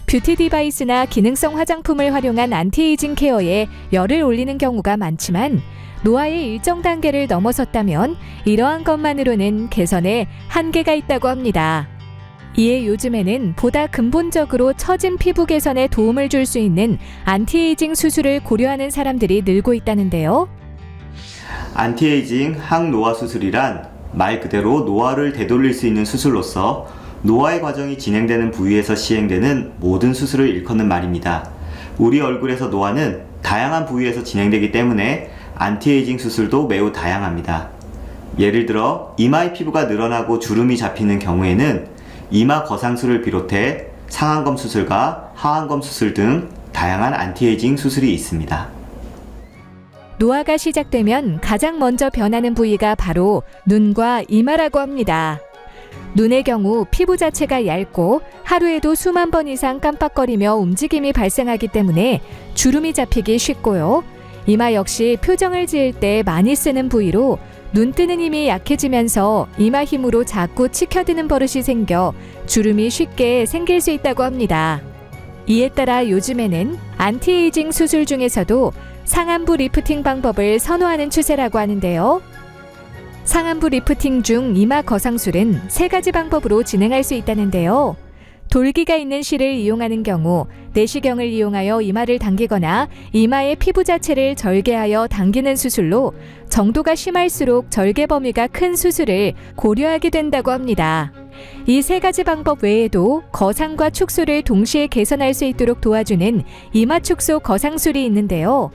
뷰티 디바이스나 기능성 화장품을 활용한 안티에이징 케어에 열을 올리는 경우가 많지만 노화의 일정 단계를 넘어섰다면 이러한 것만으로는 개선에 한계가 있다고 합니다. 이에 요즘에는 보다 근본적으로 처진 피부 개선에 도움을 줄 수 있는 안티에이징 수술을 고려하는 사람들이 늘고 있다는데요. 안티에이징 항노화 수술이란 말 그대로 노화를 되돌릴 수 있는 수술로서 노화의 과정이 진행되는 부위에서 시행되는 모든 수술을 일컫는 말입니다. 우리 얼굴에서 노화는 다양한 부위에서 진행되기 때문에 안티에이징 수술도 매우 다양합니다. 예를 들어 이마의 피부가 늘어나고 주름이 잡히는 경우에는 이마 거상술을 비롯해 상안검 수술과 하안검 수술 등 다양한 안티에이징 수술이 있습니다. 노화가 시작되면 가장 먼저 변하는 부위가 바로 눈과 이마라고 합니다. 눈의 경우 피부 자체가 얇고 하루에도 수만 번 이상 깜빡거리며 움직임이 발생하기 때문에 주름이 잡히기 쉽고요. 이마 역시 표정을 지을 때 많이 쓰는 부위로 눈 뜨는 힘이 약해지면서 이마 힘으로 자꾸 치켜드는 버릇이 생겨 주름이 쉽게 생길 수 있다고 합니다. 이에 따라 요즘에는 안티에이징 수술 중에서도 상안부 리프팅 방법을 선호하는 추세라고 하는데요. 상안부 리프팅 중 이마 거상술은 3가지 방법으로 진행할 수 있다는데요. 돌기가 있는 실을 이용하는 경우 내시경을 이용하여 이마를 당기거나 이마의 피부 자체를 절개하여 당기는 수술로 정도가 심할수록 절개 범위가 큰 수술을 고려하게 된다고 합니다. 이 3가지 방법 외에도 거상과 축소를 동시에 개선할 수 있도록 도와주는 이마 축소 거상술이 있는데요.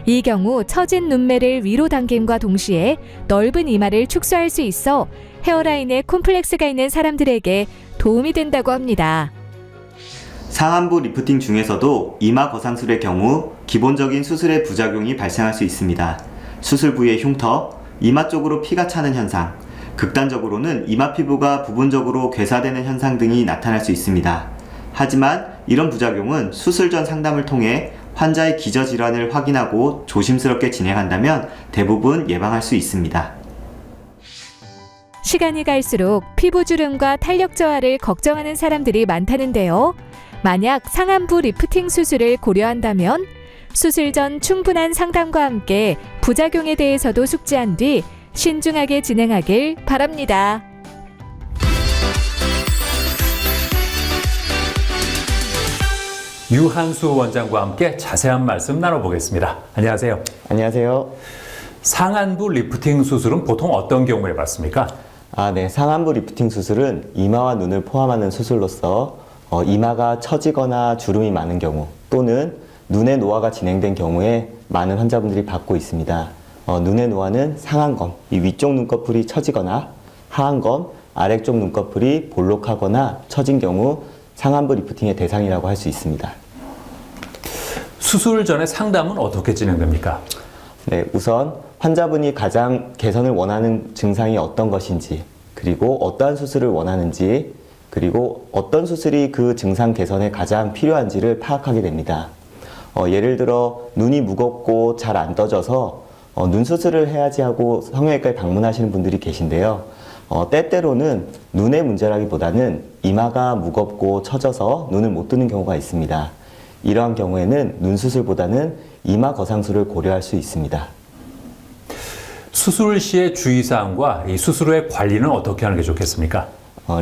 이 경우 처진 눈매를 위로 당김과 동시에 넓은 이마를 축소할 수 있어 헤어라인에 콤플렉스가 있는 사람들에게 도움이 된다고 합니다. 상안부 리프팅 중에서도 이마 거상술의 경우 기본적인 수술의 부작용이 발생할 수 있습니다. 수술 부위의 흉터, 이마 쪽으로 피가 차는 현상, 극단적으로는 이마 피부가 부분적으로 괴사되는 현상 등이 나타날 수 있습니다. 하지만 이런 부작용은 수술 전 상담을 통해 환자의 기저질환을 확인하고 조심스럽게 진행한다면 대부분 예방할 수 있습니다. 시간이 갈수록 피부 주름과 탄력 저하를 걱정하는 사람들이 많다는데요. 만약 상안부 리프팅 수술을 고려한다면 수술 전 충분한 상담과 함께 부작용에 대해서도 숙지한 뒤 신중하게 진행하길 바랍니다. 유한수 원장과 함께 자세한 말씀 나눠보겠습니다. 안녕하세요. 안녕하세요. 상안부 리프팅 수술은 보통 어떤 경우에 받습니까? 네. 상안부 리프팅 수술은 이마와 눈을 포함하는 수술로서 이마가 처지거나 주름이 많은 경우 또는 눈의 노화가 진행된 경우에 많은 환자분들이 받고 있습니다. 눈의 노화는 상안검, 이 위쪽 눈꺼풀이 처지거나 하안검, 아래쪽 눈꺼풀이 볼록하거나 처진 경우 상안부 리프팅의 대상이라고 할 수 있습니다. 수술 전에 상담은 어떻게 진행됩니까? 네, 우선 환자분이 가장 개선을 원하는 증상이 어떤 것인지, 그리고 어떠한 수술을 원하는지, 그리고 어떤 수술이 그 증상 개선에 가장 필요한지를 파악하게 됩니다. 예를 들어 눈이 무겁고 잘 안 떠져서 눈 수술을 해야지 하고 성형외과에 방문하시는 분들이 계신데요. 때때로는 눈의 문제라기보다는 이마가 무겁고 처져서 눈을 못 뜨는 경우가 있습니다. 이러한 경우에는 눈 수술보다는 이마 거상술을 고려할 수 있습니다. 수술 시의 주의사항과 이 수술 후의 관리는 어떻게 하는 게 좋겠습니까?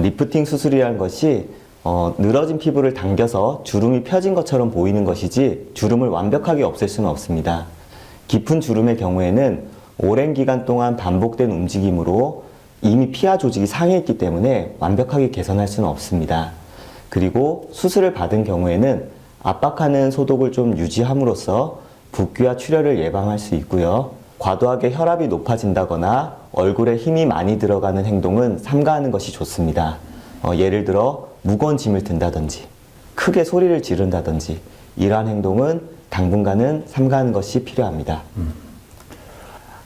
리프팅 수술이라는 것이 늘어진 피부를 당겨서 주름이 펴진 것처럼 보이는 것이지 주름을 완벽하게 없앨 수는 없습니다. 깊은 주름의 경우에는 오랜 기간 동안 반복된 움직임으로 이미 피하 조직이 상해있기 때문에 완벽하게 개선할 수는 없습니다. 그리고 수술을 받은 경우에는 압박하는 소독을 좀 유지함으로써 붓기와 출혈을 예방할 수 있고요. 과도하게 혈압이 높아진다거나 얼굴에 힘이 많이 들어가는 행동은 삼가하는 것이 좋습니다. 예를 들어 무거운 짐을 든다든지 크게 소리를 지른다든지 이러한 행동은 당분간은 삼가하는 것이 필요합니다.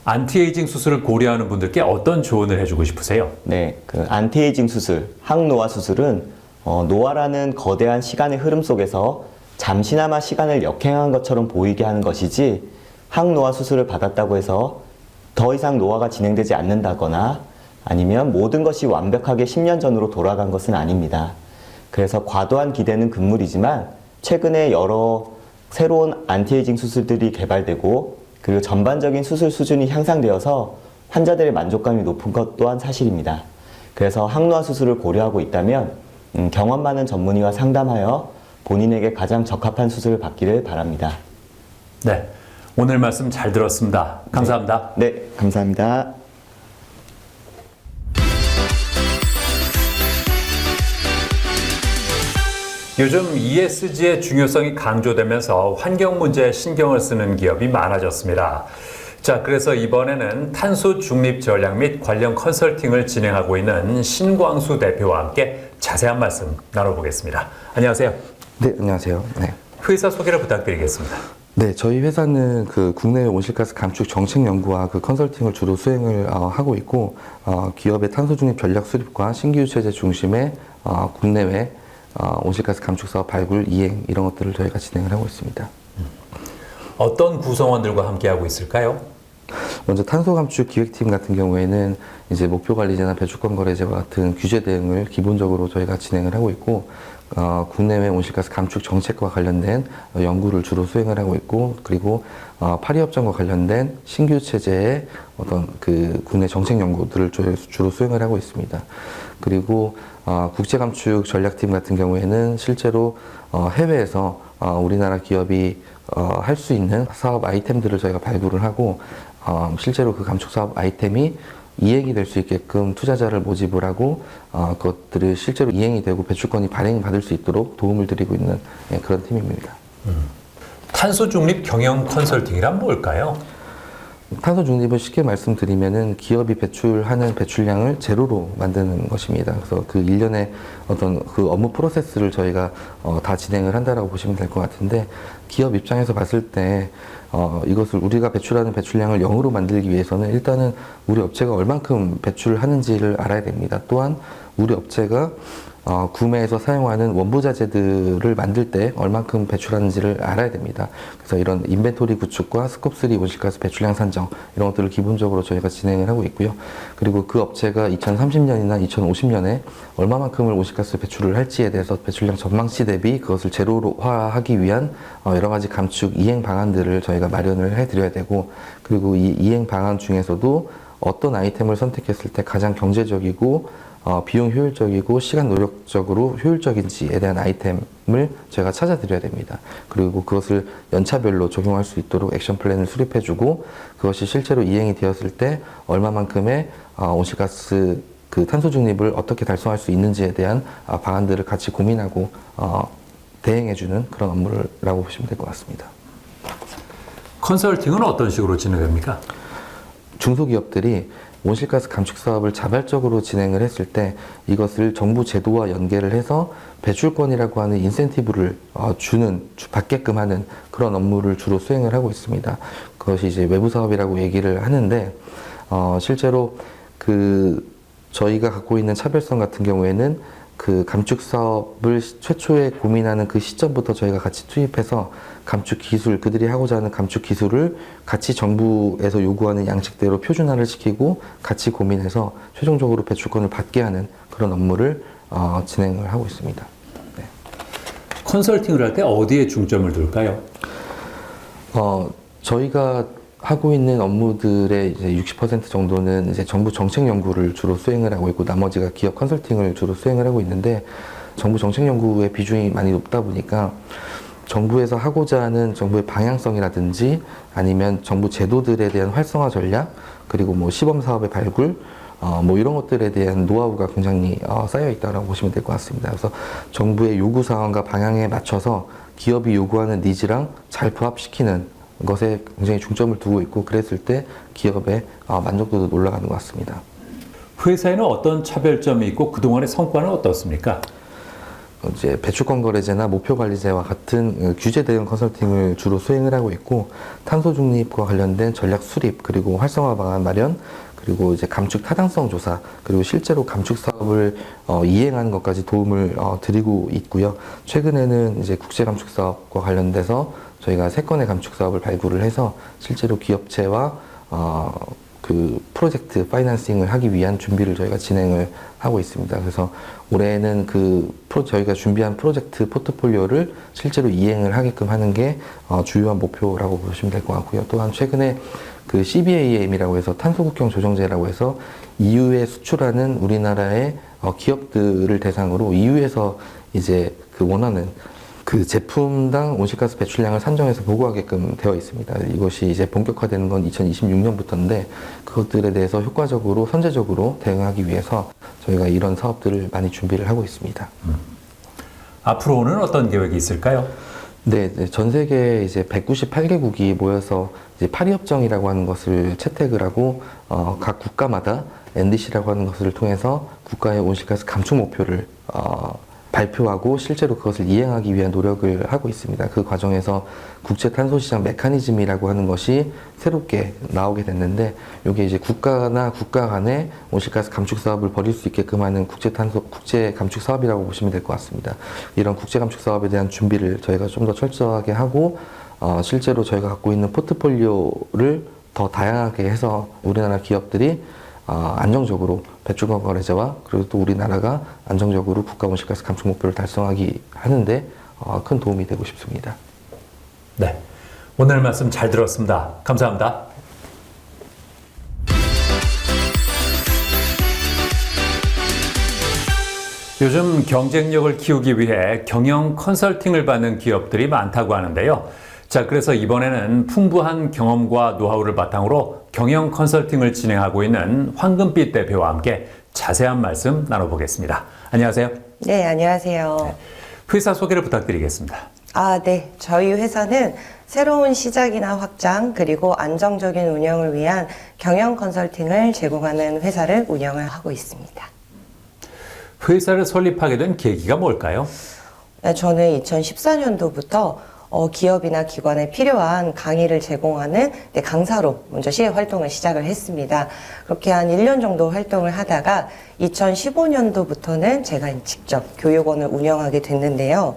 안티에이징 수술을 고려하는 분들께 어떤 조언을 해주고 싶으세요? 네, 그 안티에이징 수술, 항노화 수술은 노화라는 거대한 시간의 흐름 속에서 잠시나마 시간을 역행한 것처럼 보이게 하는 것이지, 항노화 수술을 받았다고 해서 더 이상 노화가 진행되지 않는다거나 아니면 모든 것이 완벽하게 10년 전으로 돌아간 것은 아닙니다. 그래서 과도한 기대는 금물이지만 최근에 여러 새로운 안티에이징 수술들이 개발되고 그리고 전반적인 수술 수준이 향상되어서 환자들의 만족감이 높은 것 또한 사실입니다. 그래서 항노화 수술을 고려하고 있다면 경험 많은 전문의와 상담하여 본인에게 가장 적합한 수술을 받기를 바랍니다. 네, 오늘 말씀 잘 들었습니다. 감사합니다. 네, 감사합니다. 요즘 ESG의 중요성이 강조되면서 환경 문제에 신경을 쓰는 기업이 많아졌습니다. 자, 그래서 이번에는 탄소 중립 전략 및 관련 컨설팅을 진행하고 있는 신광수 대표와 함께 자세한 말씀 나눠보겠습니다. 안녕하세요. 네, 안녕하세요. 네. 회사 소개를 부탁드리겠습니다. 네, 저희 회사는 그 국내외 온실가스 감축 정책 연구와 그 컨설팅을 주로 수행을 하고 있고, 기업의 탄소 중립 전략 수립과 신기후 체제 중심의 국내외 온실가스 감축 사업 발굴, 이행 이런 것들을 저희가 진행을 하고 있습니다. 어떤 구성원들과 함께 하고 있을까요? 먼저 탄소 감축 기획팀 같은 경우에는 이제 목표 관리제나 배출권 거래제와 같은 규제 대응을 기본적으로 저희가 진행을 하고 있고, 국내외 온실가스 감축 정책과 관련된 연구를 주로 수행을 하고 있고, 그리고 파리협정과 관련된 신규 체제의 어떤 그 국내 정책 연구들을 주로 수행을 하고 있습니다. 그리고 국제 감축 전략팀 같은 경우에는 실제로 해외에서 우리나라 기업이 할 수 있는 사업 아이템들을 저희가 발굴을 하고, 실제로 그 감축 사업 아이템이 이행이 될 수 있게끔 투자자를 모집을 하고, 그것들을 실제로 이행이 되고 배출권이 발행받을 수 있도록 도움을 드리고 있는 그런 팀입니다. 탄소 중립 경영 컨설팅이란 뭘까요? 탄소 중립을 쉽게 말씀드리면은 기업이 배출하는 배출량을 제로로 만드는 것입니다. 그래서 그 일련의 어떤 그 업무 프로세스를 저희가 다 진행을 한다라고 보시면 될 것 같은데, 기업 입장에서 봤을 때 이것을 우리가 배출하는 배출량을 0으로 만들기 위해서는 일단은 우리 업체가 얼만큼 배출하는지를 알아야 됩니다. 또한 우리 업체가 구매해서 사용하는 원부자재들을 만들 때 얼만큼 배출하는지를 알아야 됩니다. 그래서 이런 인벤토리 구축과 스콥3 온실가스 배출량 산정 이런 것들을 기본적으로 저희가 진행을 하고 있고요. 그리고 그 업체가 2030년이나 2050년에 얼마만큼을 온실가스 배출을 할지에 대해서 배출량 전망치 대비 그것을 제로화하기 위한 여러 가지 감축 이행 방안들을 저희가 마련을 해드려야 되고, 그리고 이 이행 방안 중에서도 어떤 아이템을 선택했을 때 가장 경제적이고 비용 효율적이고 시간 노력적으로 효율적인지에 대한 아이템을 저희가 찾아드려야 됩니다. 그리고 그것을 연차별로 적용할 수 있도록 액션 플랜을 수립해주고, 그것이 실제로 이행이 되었을 때 얼마만큼의 온실가스 그 탄소 중립을 어떻게 달성할 수 있는지에 대한 방안들을 같이 고민하고 대행해주는 그런 업무라고 보시면 될 것 같습니다. 컨설팅은 어떤 식으로 진행됩니까? 중소기업들이 온실가스 감축 사업을 자발적으로 진행을 했을 때 이것을 정부 제도와 연계를 해서 배출권이라고 하는 인센티브를 받게끔 하는 그런 업무를 주로 수행을 하고 있습니다. 그것이 이제 외부 사업이라고 얘기를 하는데 실제로 저희가 갖고 있는 차별성 같은 경우에는 그 감축 사업을 최초에 고민하는 그 시점부터 저희가 같이 투입해서 감축 기술, 그들이 하고자 하는 감축 기술을 같이 정부에서 요구하는 양식대로 표준화를 시키고 같이 고민해서 최종적으로 배출권을 받게 하는 그런 업무를 진행을 하고 있습니다. 네. 컨설팅을 할 때 어디에 중점을 둘까요? 저희가 하고 있는 업무들의 이제 60% 정도는 이제 정부 정책 연구를 주로 수행을 하고 있고 나머지가 기업 컨설팅을 주로 수행을 하고 있는데 정부 정책 연구의 비중이 많이 높다 보니까 정부에서 하고자 하는 정부의 방향성이라든지 아니면 정부 제도들에 대한 활성화 전략 그리고 뭐 시범 사업의 발굴 뭐 이런 것들에 대한 노하우가 굉장히 쌓여 있다고 보시면 될 것 같습니다. 그래서 정부의 요구 사항과 방향에 맞춰서 기업이 요구하는 니즈랑 잘 부합시키는 것에 굉장히 중점을 두고 있고 그랬을 때 기업의 만족도도 올라가는 것 같습니다. 회사에는 어떤 차별점이 있고 그동안의 성과는 어떻습니까? 이제 배출권 거래제나 목표 관리제와 같은 규제 대응 컨설팅을 주로 수행을 하고 있고 탄소 중립과 관련된 전략 수립 그리고 활성화 방안 마련 그리고 이제 감축 타당성 조사 그리고 실제로 감축 사업을 이행하는 것까지 도움을 드리고 있고요. 최근에는 이제 국제 감축 사업과 관련돼서 저희가 3건의 감축 사업을 발굴을 해서 실제로 기업체와 그 프로젝트 파이낸싱을 하기 위한 준비를 저희가 진행을 하고 있습니다. 그래서 올해는 저희가 준비한 프로젝트 포트폴리오를 실제로 이행을 하게끔 하는 게 주요한 목표라고 보시면 될 것 같고요. 또한 최근에 그 CBAM이라고 해서 탄소국경 조정제라고 해서 EU에 수출하는 우리나라의 기업들을 대상으로 EU에서 이제 원하는 그 제품당 온실가스 배출량을 산정해서 보고하게끔 되어 있습니다. 이것이 이제 본격화되는 건 2026년부터인데 그것들에 대해서 효과적으로 선제적으로 대응하기 위해서 저희가 이런 사업들을 많이 준비를 하고 있습니다. 앞으로는 어떤 계획이 있을까요? 네, 전 세계 이제 198개국이 모여서 이제 파리협정이라고 하는 것을 채택을 하고 각 국가마다 NDC라고 하는 것을 통해서 국가의 온실가스 감축 목표를 발표하고 실제로 그것을 이행하기 위한 노력을 하고 있습니다. 그 과정에서 국제탄소시장 메커니즘이라고 하는 것이 새롭게 나오게 됐는데 이게 이제 국가나 국가 간의 온실가스 감축 사업을 벌일 수 있게끔 하는 국제 감축 사업이라고 보시면 될 것 같습니다. 이런 국제 감축 사업에 대한 준비를 저희가 좀 더 철저하게 하고 실제로 저희가 갖고 있는 포트폴리오를 더 다양하게 해서 우리나라 기업들이 안정적으로 배출권 거래제와 그리고 또 우리나라가 안정적으로 국가 온실가스 감축 목표를 달성하기 하는데 큰 도움이 되고 싶습니다. 네, 오늘 말씀 잘 들었습니다. 감사합니다. 요즘 경쟁력을 키우기 위해 경영 컨설팅을 받는 기업들이 많다고 하는데요. 자, 그래서 이번에는 풍부한 경험과 노하우를 바탕으로 경영 컨설팅을 진행하고 있는 황금빛 대표와 함께 자세한 말씀 나눠보겠습니다. 안녕하세요. 네, 안녕하세요. 네, 회사 소개를 부탁드리겠습니다. 네. 저희 회사는 새로운 시작이나 확장 그리고 안정적인 운영을 위한 경영 컨설팅을 제공하는 회사를 운영을 하고 있습니다. 회사를 설립하게 된 계기가 뭘까요? 저는 2014년도부터 기업이나 기관에 필요한 강의를 제공하는 강사로 먼저 시의 활동을 시작을 했습니다. 그렇게 한 1년 정도 활동을 하다가 2015년도부터는 제가 직접 교육원을 운영하게 됐는데요.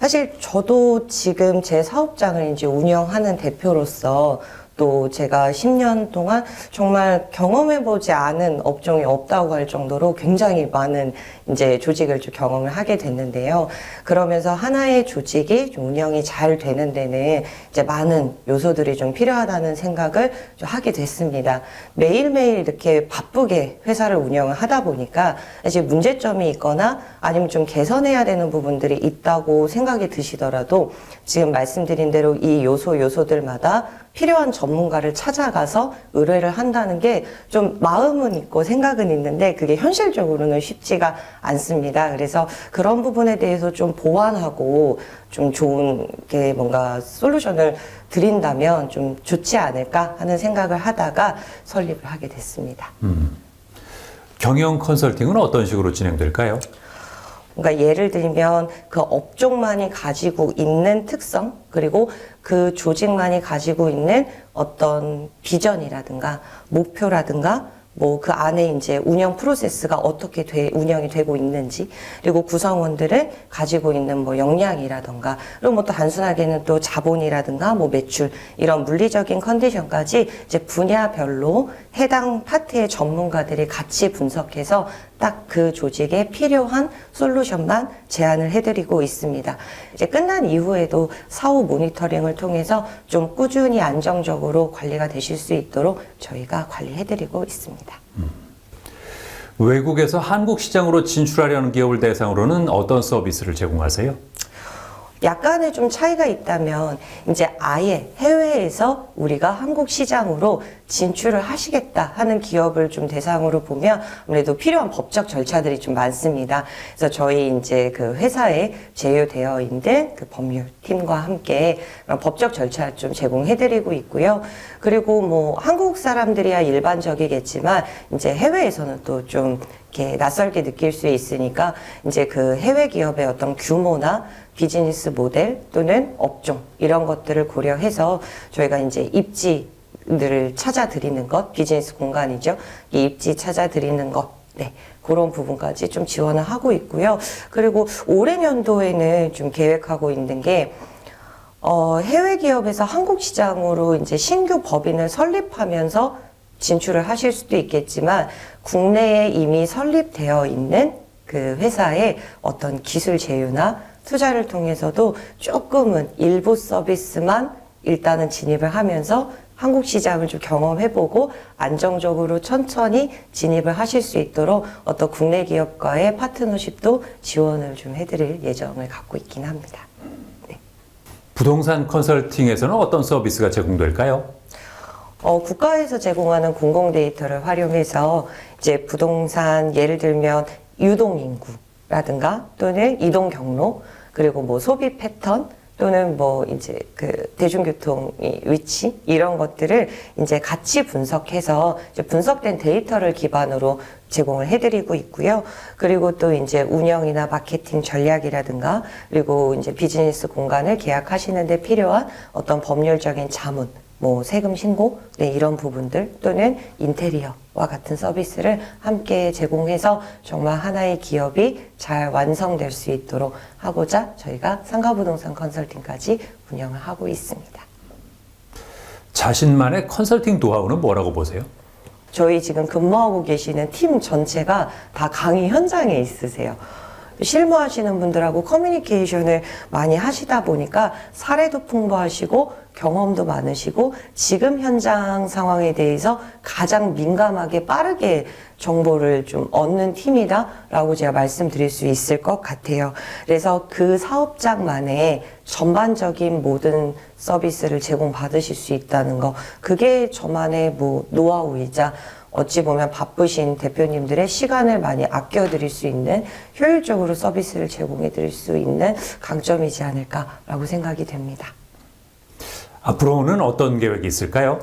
사실 저도 지금 제 사업장을 이제 운영하는 대표로서 또 제가 10년 동안 정말 경험해보지 않은 업종이 없다고 할 정도로 굉장히 많은 이제 조직을 좀 경험을 하게 됐는데요. 그러면서 하나의 조직이 좀 운영이 잘 되는 데는 이제 많은 요소들이 좀 필요하다는 생각을 좀 하게 됐습니다. 매일매일 이렇게 바쁘게 회사를 운영을 하다 보니까 사실 문제점이 있거나 아니면 좀 개선해야 되는 부분들이 있다고 생각이 드시더라도 지금 말씀드린 대로 이 요소들마다 필요한 전문가를 찾아가서 의뢰를 한다는 게 좀 마음은 있고 생각은 있는데 그게 현실적으로는 쉽지가 않습니다. 그래서 그런 부분에 대해서 좀 보완하고 좀 좋은 게 뭔가 솔루션을 드린다면 좀 좋지 않을까 하는 생각을 하다가 설립을 하게 됐습니다. 경영 컨설팅은 어떤 식으로 진행될까요? 그러니까 예를 들면 그 업종만이 가지고 있는 특성 그리고 그 조직만이 가지고 있는 어떤 비전이라든가 목표라든가 뭐 그 안에 이제 운영 프로세스가 어떻게 운영이 되고 있는지 그리고 구성원들을 가지고 있는 뭐 역량이라든가 그리고 뭐 또 단순하게는 또 자본이라든가 뭐 매출 이런 물리적인 컨디션까지 이제 분야별로 해당 파트의 전문가들이 같이 분석해서 딱 그 조직에 필요한 솔루션만 제안을 해드리고 있습니다. 이제 끝난 이후에도 사후 모니터링을 통해서 좀 꾸준히 안정적으로 관리가 되실 수 있도록 저희가 관리해드리고 있습니다. 외국에서 한국 시장으로 진출하려는 기업을 대상으로는 어떤 서비스를 제공하세요? 약간의 좀 차이가 있다면 이제 아예 해외에서 우리가 한국 시장으로 진출을 하시겠다 하는 기업을 좀 대상으로 보면 아무래도 필요한 법적 절차들이 좀 많습니다. 그래서 저희 이제 그 회사에 제휴되어 있는 그 법률팀과 함께 그런 법적 절차를 좀 제공해드리고 있고요. 그리고 뭐 한국 사람들이야 일반적이겠지만 이제 해외에서는 또 좀 이렇게 낯설게 느낄 수 있으니까 이제 그 해외 기업의 어떤 규모나 비즈니스 모델 또는 업종 이런 것들을 고려해서 저희가 이제 입지들을 찾아드리는 것, 비즈니스 공간이죠. 이 입지 찾아드리는 것, 네, 그런 부분까지 좀 지원을 하고 있고요. 그리고 올해 연도에는 좀 계획하고 있는 게 해외 기업에서 한국 시장으로 이제 신규 법인을 설립하면서 진출을 하실 수도 있겠지만 국내에 이미 설립되어 있는 그 회사의 어떤 기술 제휴나 투자를 통해서도 조금은 일부 서비스만 일단은 진입을 하면서 한국 시장을 좀 경험해보고 안정적으로 천천히 진입을 하실 수 있도록 어떤 국내 기업과의 파트너십도 지원을 좀 해드릴 예정을 갖고 있긴 합니다. 네. 부동산 컨설팅에서는 어떤 서비스가 제공될까요? 국가에서 제공하는 공공 데이터를 활용해서 이제 부동산 예를 들면 유동 인구라든가 또는 이동 경로 그리고 뭐 소비 패턴 또는 뭐 이제 그 대중교통의 위치 이런 것들을 이제 같이 분석해서 이제 분석된 데이터를 기반으로 제공을 해드리고 있고요. 그리고 또 이제 운영이나 마케팅 전략이라든가 그리고 이제 비즈니스 공간을 계약하시는데 필요한 어떤 법률적인 자문 뭐 세금 신고 네, 이런 부분들 또는 인테리어와 같은 서비스를 함께 제공해서 정말 하나의 기업이 잘 완성될 수 있도록 하고자 저희가 상가부동산 컨설팅까지 운영을 하고 있습니다. 자신만의 컨설팅 노하우는 뭐라고 보세요? 저희 지금 근무하고 계시는 팀 전체가 다 강의 현장에 있으세요. 실무하시는 분들하고 커뮤니케이션을 많이 하시다 보니까 사례도 풍부하시고 경험도 많으시고 지금 현장 상황에 대해서 가장 민감하게 빠르게 정보를 좀 얻는 팀이다라고 제가 말씀드릴 수 있을 것 같아요. 그래서 그 사업장만의 전반적인 모든 서비스를 제공받으실 수 있다는 거, 그게 저만의 뭐 노하우이자 어찌 보면 바쁘신 대표님들의 시간을 많이 아껴드릴 수 있는 효율적으로 서비스를 제공해드릴 수 있는 강점이지 않을까라고 생각이 됩니다. 앞으로는 어떤 계획이 있을까요?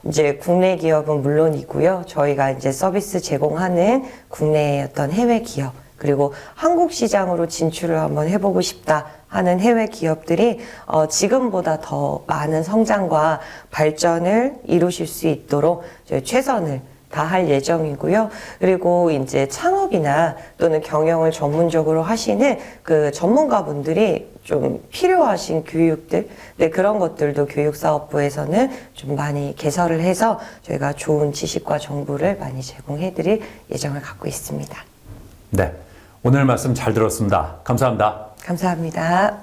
이제 국내 기업은 물론이고요. 저희가 이제 서비스 제공하는 국내의 어떤 해외 기업 그리고 한국 시장으로 진출을 한번 해보고 싶다 하는 해외 기업들이 지금보다 더 많은 성장과 발전을 이루실 수 있도록 저희 최선을 다할 예정이고요. 그리고 이제 창업이나 또는 경영을 전문적으로 하시는 그 전문가분들이 좀 필요하신 교육들, 네, 그런 것들도 교육사업부에서는 좀 많이 개설을 해서 저희가 좋은 지식과 정보를 많이 제공해드릴 예정을 갖고 있습니다. 네, 오늘 말씀 잘 들었습니다. 감사합니다. 감사합니다.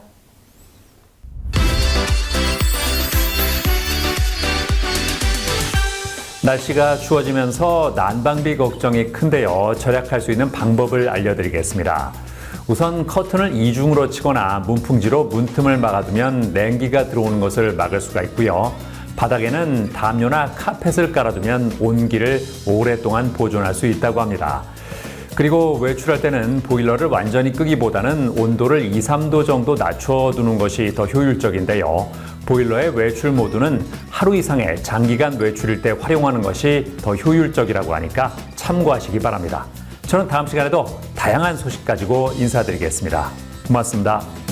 날씨가 추워지면서 난방비 걱정이 큰데요. 절약할 수 있는 방법을 알려드리겠습니다. 우선 커튼을 이중으로 치거나 문풍지로 문틈을 막아두면 냉기가 들어오는 것을 막을 수가 있고요. 바닥에는 담요나 카펫을 깔아두면 온기를 오랫동안 보존할 수 있다고 합니다. 그리고 외출할 때는 보일러를 완전히 끄기보다는 온도를 2, 3도 정도 낮춰두는 것이 더 효율적인데요. 보일러의 외출 모드는 하루 이상의 장기간 외출일 때 활용하는 것이 더 효율적이라고 하니까 참고하시기 바랍니다. 저는 다음 시간에도 다양한 소식 가지고 인사드리겠습니다. 고맙습니다.